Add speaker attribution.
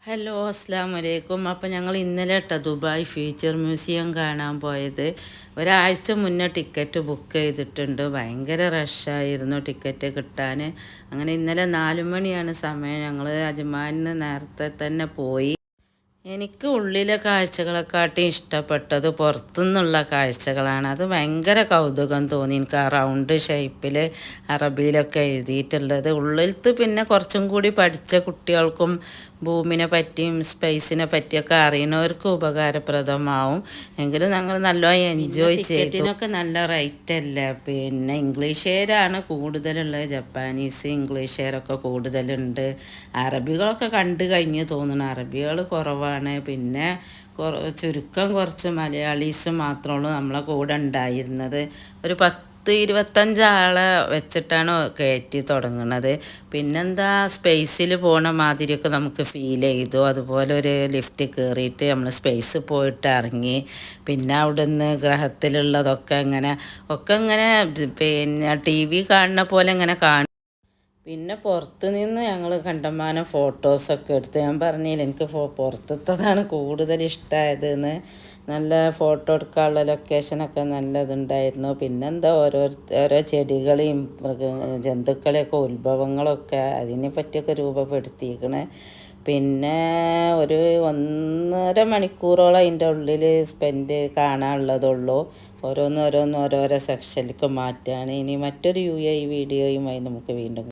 Speaker 1: Hello അസ്സാം വലൈക്കും. അപ്പോൾ ഞങ്ങൾ ഇന്നലെ ദുബായ് ഫ്യൂച്ചർ മ്യൂസിയം കാണാൻ പോയത്. ഒരാഴ്ച മുന്നേ ടിക്കറ്റ് ബുക്ക് ചെയ്തിട്ടുണ്ട്. ഭയങ്കര റഷായിരുന്നു ടിക്കറ്റ് കിട്ടാൻ. അങ്ങനെ ഇന്നലെ 4 മണിയാണ് സമയം. ഞങ്ങൾ അജ്മാനിന്ന് നേരത്തെ തന്നെ പോയി. എനിക്ക് ഉള്ളിലെ കാഴ്ചകളെക്കാട്ടി ഇഷ്ടപ്പെട്ടത് പുറത്തുനിന്നുള്ള കാഴ്ചകളാണ്. അത് ഭയങ്കര കൗതുകം തോന്നി എനിക്ക്. ആ റൗണ്ട് ഷേപ്പിൽ അറബിയിലൊക്കെ എഴുതിയിട്ടുള്ളത്. ഉള്ളിലത്ത് പിന്നെ കുറച്ചും കൂടി പഠിച്ച കുട്ടികൾക്കും ഭൂമിനെ പറ്റിയും സ്പേസിനെ പറ്റിയൊക്കെ അറിയുന്നവർക്ക് ഉപകാരപ്രദമാവും. എങ്കിലും ഞങ്ങൾ നല്ലോണം എൻജോയ് ചെയ്തു. ടിക്കറ്റിനൊക്കെ നല്ല റേറ്റ് അല്ല. പിന്നെ ഇംഗ്ലീഷുകാരാണ് കൂടുതലുള്ളത്. ജപ്പാനീസ് ഇംഗ്ലീഷുകാരൊക്കെ കൂടുതലുണ്ട്. അറബികളൊക്കെ കണ്ടു കഴിഞ്ഞ് തോന്നുന്നു. അറബികൾ കുറവാണ്. പിന്നെ ചുരുക്കം കുറച്ച് മലയാളീസ് മാത്രമുള്ളൂ നമ്മളെ കൂടെ ഉണ്ടായിരുന്നത്. ഒരു 10-25 ആളെ വെച്ചിട്ടാണ് കയറ്റി തുടങ്ങുന്നത്. പിന്നെന്താ, സ്പേസിൽ പോണ മാതിരിയൊക്കെ നമുക്ക് ഫീൽ ചെയ്തു. അതുപോലെ ഒരു ലിഫ്റ്റ് കയറിയിട്ട് നമ്മൾ സ്പേസ് പോയിട്ട് ഇറങ്ങി. പിന്നെ അവിടുന്ന് ഗ്രഹത്തിലുള്ളതൊക്കെ ഇങ്ങനെ പിന്നെ TV കാണുന്ന പോലെ ഇങ്ങനെ കാണും. പിന്നെ പുറത്ത് നിന്ന് ഞങ്ങൾ കണ്ടമാനം ഫോട്ടോസൊക്കെ എടുത്ത്. ഞാൻ പറഞ്ഞില്ല എനിക്ക് പുറത്തതാണ് കൂടുതൽ ഇഷ്ടമായതെന്ന്. നല്ല ഫോട്ടോ എടുക്കാനുള്ള ലൊക്കേഷനൊക്കെ നല്ലതുണ്ടായിരുന്നു. പിന്നെന്താ, ഓരോ ചെടികളെയും ജന്തുക്കളെയൊക്കെ ഉത്ഭവങ്ങളൊക്കെ അതിനെ പറ്റിയൊക്കെ രൂപപ്പെടുത്തിയിരിക്കണേ. പിന്നെ ഒരു 1.5 മണിക്കൂറോളം അതിൻ്റെ ഉള്ളിൽ സ്പെൻഡ് കാണാനുള്ളതുള്ളൂ. ഓരോരോരോ സെക്ഷനിലേക്ക് മാറ്റുകയാണ്. ഇനി മറ്റൊരു UAE വീഡിയോയുമായി നമുക്ക് വീണ്ടും